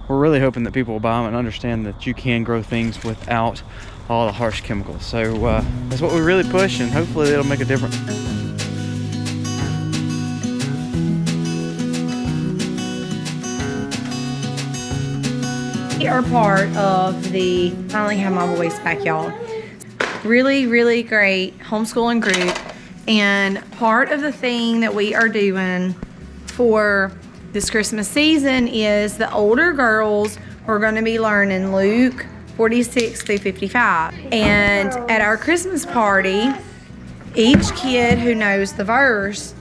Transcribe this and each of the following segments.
we're really hoping that people will buy them and understand that you can grow things without all the harsh chemicals. So that's what we really push, and hopefully it'll make a difference. We are part of the Finally Have My Voice back, y'all. Really, really great homeschooling group. And part of the thing that we are doing for this Christmas season is the older girls are going to be learning Luke 46 through 55. And at our Christmas party, each kid who knows the verse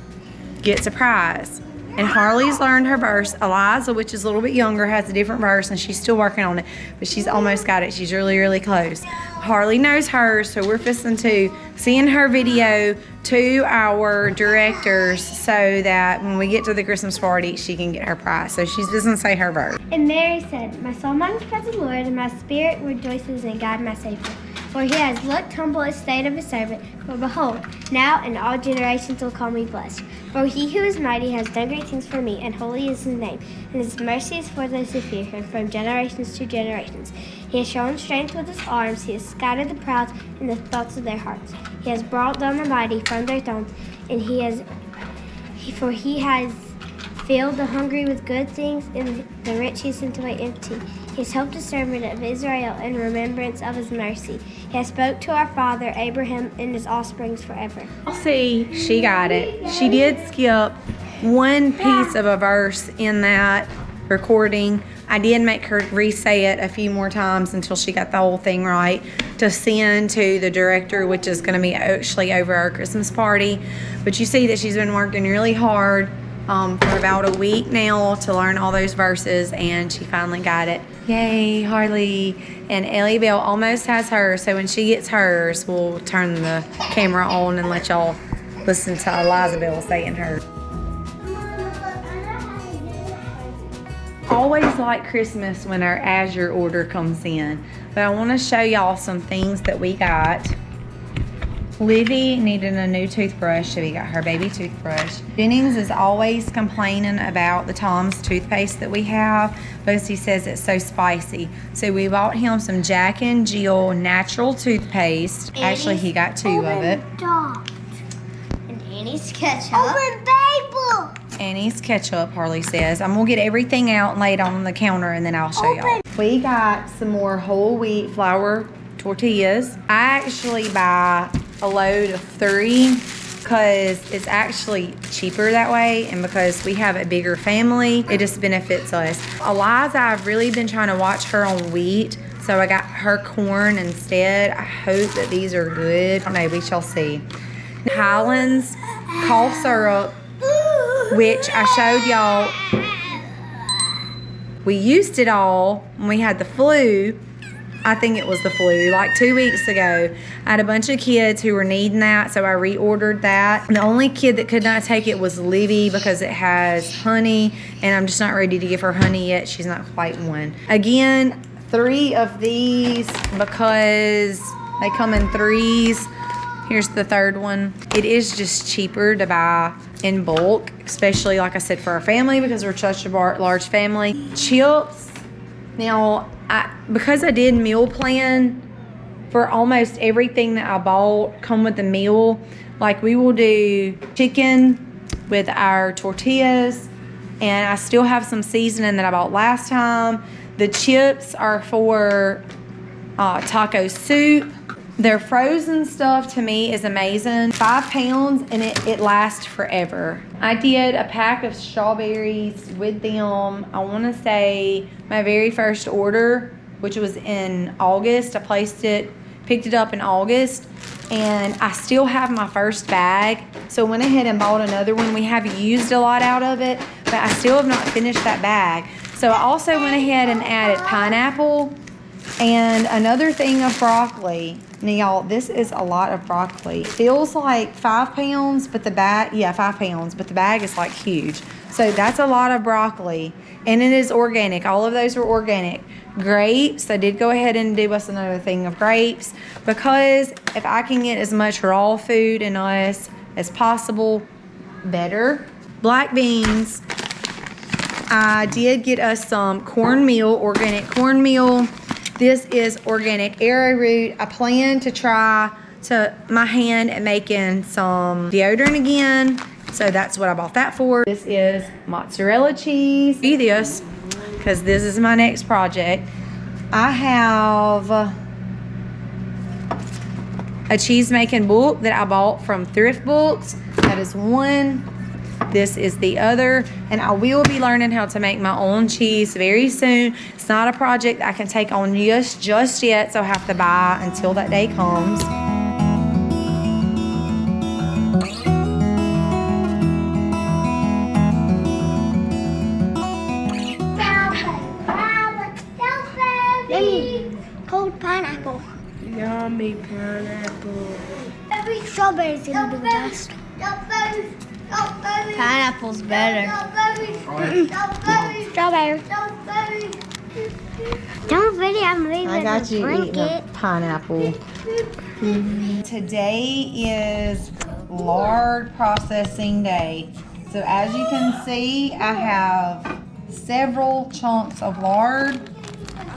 gets a prize. And Harley's learned her verse. Eliza, which is a little bit younger, has a different verse, and she's still working on it, but she's almost got it. She's really, really close. Harley knows hers, so we're fixing to send her video to our directors so that when we get to the Christmas party, she can get her prize. So she's just gonna say her verse. And Mary said, "My soul magnifies the Lord, and my spirit rejoices in God my Savior. For he has looked humble estate of his servant. For behold, now and all generations will call me blessed. For he who is mighty has done great things for me, and holy is his name. And his mercy is for those who fear him from generations to generations. He has shown strength with his arms. He has scattered the proud in the thoughts of their hearts. He has brought down the mighty from their thrones, and he has filled the hungry with good things, and the rich he sent away empty. He has helped the servant of Israel in remembrance of his mercy. He has spoke to our father Abraham and his offsprings forever." I'll see, she got it. She did skip one piece of a verse in that recording. I did make her re-say it a few more times until she got the whole thing right to send to the director, which is going to be actually over our Christmas party. But you see that she's been working really hard for about a week now to learn all those verses, and she finally got it. Yay, Harley. And Ellie Bell almost has hers, so when she gets hers, we'll turn the camera on and let y'all listen to Eliza Bell saying hers. Always like Christmas when our Azure order comes in, but I want to show y'all some things that we got. Livy needed a new toothbrush, so we got her baby toothbrush. Jennings is always complaining about the Tom's toothpaste that we have because he says it's so spicy. So we bought him some Jack and Jill natural toothpaste. Actually, he got 2 of it. And Annie's ketchup. Open Babel! Annie's ketchup, Harley says. I'm gonna get everything out and lay it on the counter, and then I'll show y'all. We got some more whole wheat flour tortillas. I actually buy a load of 3 because it's actually cheaper that way, and because we have a bigger family, it just benefits us. Eliza, I've really been trying to watch her on wheat, so I got her corn instead. I hope that these are good. I don't know, we shall see. Highlands cough syrup, which I showed y'all. We used it all when we had the flu. I think it was the flu, like 2 weeks ago. I had a bunch of kids who were needing that, so I reordered that. The only kid that could not take it was Livy because it has honey, and I'm just not ready to give her honey yet. She's not quite 1. Again, 3 of these because they come in 3s. Here's the 3rd one. It is just cheaper to buy in bulk, especially, like I said, for our family because we're such a large family. Chips. Now, because I did meal plan for almost everything that I bought come with the meal, like we will do chicken with our tortillas, and I still have some seasoning that I bought last time. The chips are for taco soup. Their frozen stuff to me is amazing. 5 pounds and it lasts forever. I did a pack of strawberries with them. I want to say my very first order, which was in August. I picked it up in August, and I still have my first bag. So I went ahead and bought another one. We have used a lot out of it, but I still have not finished that bag. So I also went ahead and added pineapple and another thing of broccoli. Now y'all, this is a lot of broccoli. It feels like 5 pounds, but the bag, 5 pounds, but the bag is like huge. So that's a lot of broccoli, and it is organic. All of those are organic. Grapes, I did go ahead and do us another thing of grapes because if I can get as much raw food in us as possible, better. Black beans, I did get us some cornmeal, organic cornmeal. This is organic arrowroot. I plan to try my hand at making some deodorant again. So that's what I bought that for. This is mozzarella cheese. Do this, because this is my next project. I have a cheese making book that I bought from Thrift Books. That is one. This is the other, and I will be learning how to make my own cheese very soon. It's not a project I can take on just yet, so I have to buy until that day comes. Cold pineapple. Yummy pineapple. Strawberry's gonna be the best. Pineapple's better. Strawberry. Don't really, I'm leaving. I got you drink eating a it. pineapple. Today is lard processing day. So as you can see, I have several chunks of lard.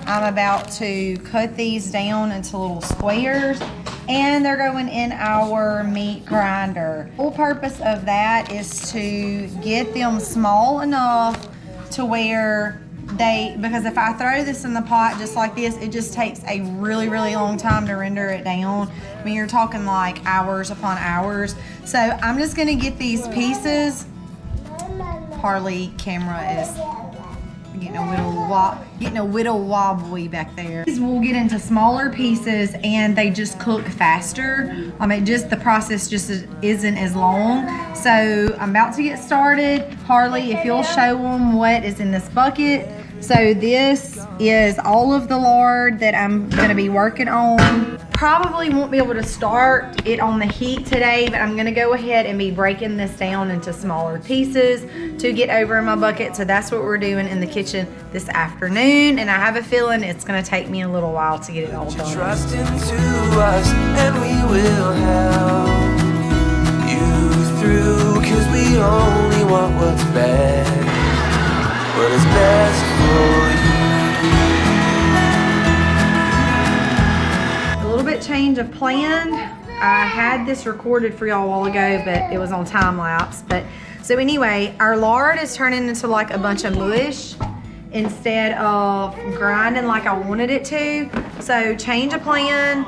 I'm about to cut these down into little squares, and they're going in our meat grinder. The whole purpose of that is to get them small enough to where because if I throw this in the pot just like this, it just takes a really long time to render it down. I mean, you're talking like hours upon hours. So I'm just gonna get these pieces. Harley camera is getting a little wobbly back there. These will get into smaller pieces and they just cook faster. The process just isn't as long. So I'm about to get started. Harley, if you'll show them what is in this bucket. So this is all of the lard that I'm gonna be working on. Probably won't be able to start it on the heat today, but I'm gonna go ahead and be breaking this down into smaller pieces to get over in my bucket. So that's what we're doing in the kitchen this afternoon, and I have a feeling it's gonna take me a little while to get it all done. Trust into us and we will help you through, 'cause we only want what's best, what is best for you. Change of plan. I had this recorded for y'all a while ago, but it was on time lapse. But so anyway, our lard is turning into like a bunch of mush instead of grinding like I wanted it to. So change of plan.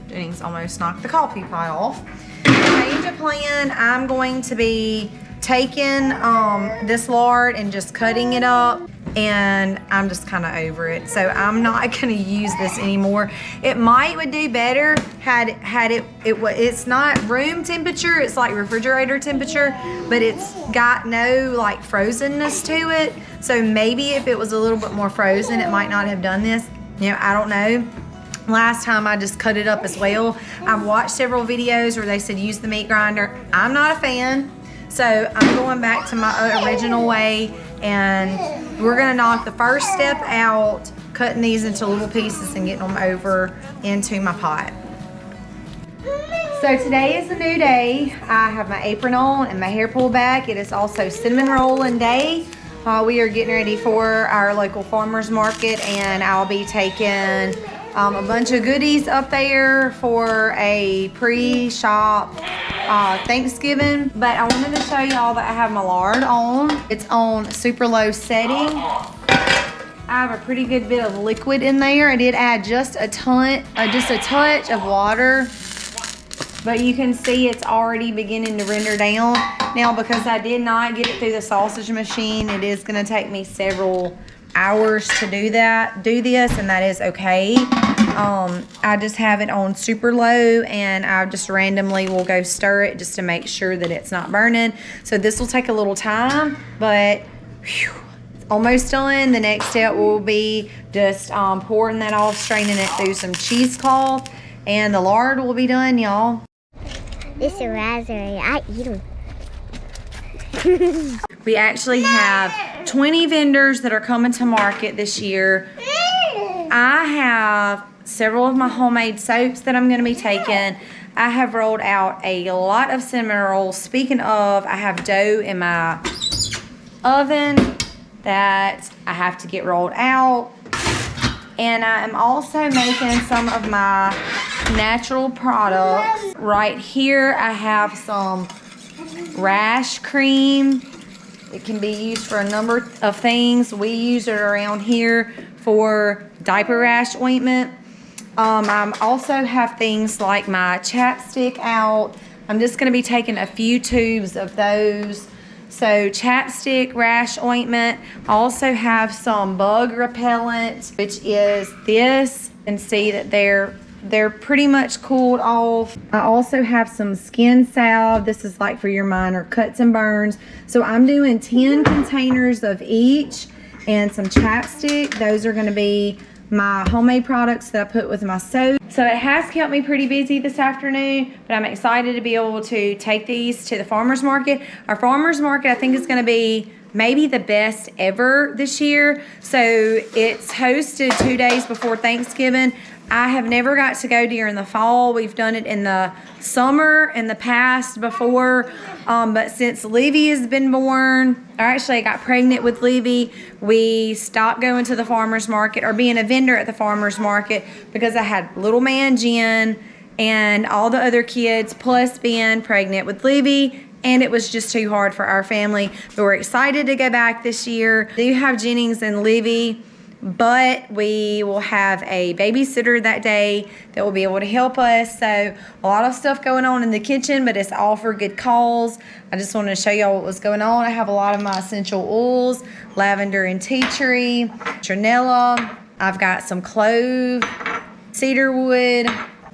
Jennings almost knocked the coffee pot off. Change of plan. I'm going to be taking this lard and just cutting it up. And I'm just kind of over it, so I'm not gonna use this anymore. It would do better it's not room temperature, it's like refrigerator temperature, but it's got no like frozenness to it. So maybe if it was a little bit more frozen, it might not have done this. You know, I don't know. Last time I just cut it up as well. I've watched several videos where they said use the meat grinder. I'm not a fan, so I'm going back to my original way. And we're gonna knock the first step out, cutting these into little pieces and getting them over into my pot. So today is a new day. I have my apron on and my hair pulled back. It is also cinnamon rolling day. We are getting ready for our local farmers market, and I'll be taking a bunch of goodies up there for a pre-shop Thanksgiving. But I wanted to show y'all that I have my lard on. It's on super low setting. I have a pretty good bit of liquid in there. I did add just a touch of water, but you can see it's already beginning to render down. Now, because I did not get it through the sausage machine, it is gonna take me several hours to do this, and that is okay. I just have it on super low, and I just randomly will go stir it just to make sure that it's not burning. So this will take a little time, but whew, it's almost done. The next step will be just pouring that off, straining it through some cheesecloth, and the lard will be done, y'all. This is a raspberry. I eat them. We actually have 20 vendors that are coming to market this year. I have several of my homemade soaps that I'm going to be taking. I have rolled out a lot of cinnamon rolls. Speaking of, I have dough in my oven that I have to get rolled out. And I am also making some of my natural products. Right here I have some rash cream. It can be used for a number of things. We use it around here for diaper rash ointment. I also have things like my chapstick out. I'm just gonna be taking a few tubes of those. So chapstick, rash ointment. I also have some bug repellent, which is this, and see that they're pretty much cooled off. I also have some skin salve. This is like for your minor cuts and burns. So I'm doing 10 containers of each, and some chapstick. Those are gonna be my homemade products that I put with my soap. So it has kept me pretty busy this afternoon, but I'm excited to be able to take these to the farmer's market. Our farmer's market, I think, is gonna be maybe the best ever this year. So it's hosted 2 days before Thanksgiving. I have never got to go during the fall. We've done it in the summer in the past before, but since Levy has been born, or actually I got pregnant with Levy, we stopped going to the farmer's market or being a vendor at the farmer's market because I had little man Jen and all the other kids, plus being pregnant with Levy, and it was just too hard for our family. But we're excited to go back this year. We do have Jennings and Levy, but we will have a babysitter that day that will be able to help us. So a lot of stuff going on in the kitchen, but it's all for good cause. I just wanted to show y'all what was going on. I have a lot of my essential oils, lavender and tea tree, trinella. I've got some clove, cedarwood,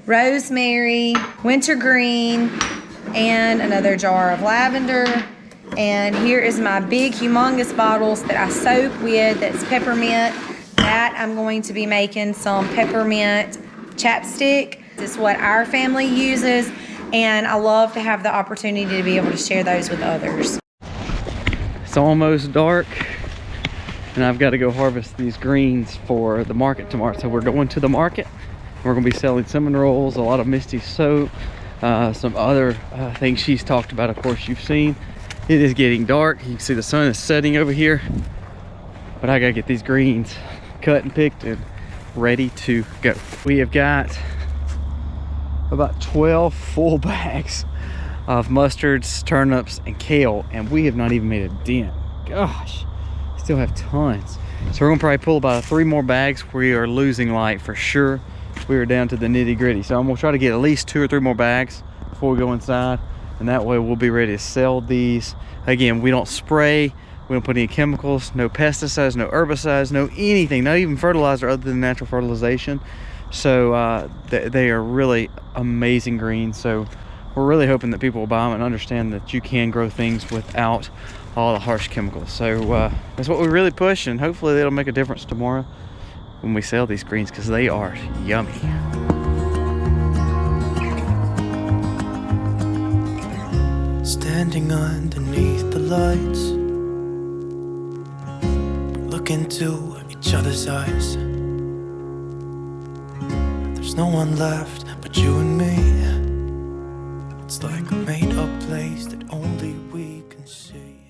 rosemary, wintergreen, and another jar of lavender. And here is my big humongous bottles that I soak with, that's peppermint. That I'm going to be making some peppermint chapstick. This is what our family uses, and I love to have the opportunity to be able to share those with others. It's almost dark, and I've got to go harvest these greens for the market tomorrow. So we're going to the market. We're going to be selling cinnamon rolls, a lot of Misty soap, some other things she's talked about. Of course, you've seen. It is getting dark. You can see the sun is setting over here, but I gotta get these greens cut and picked and ready to go. We have got about 12 full bags of mustards, turnips, and kale, and we have not even made a dent. Gosh, still have tons. So we're gonna probably pull about 3 more bags. We are losing light for sure. We are down to the nitty gritty. So I'm gonna try to get at least 2 or 3 more bags before we go inside, and that way we'll be ready to sell these. Again, we don't spray, we don't put any chemicals, no pesticides, no herbicides, no anything, not even fertilizer other than natural fertilization. So they are really amazing greens. So we're really hoping that people will buy them and understand that you can grow things without all the harsh chemicals. So that's what we really push, and hopefully it'll make a difference tomorrow when we sell these greens, because they are yummy. Standing underneath the lights, look into each other's eyes. There's no one left but you and me. It's like a made-up place that only we can see.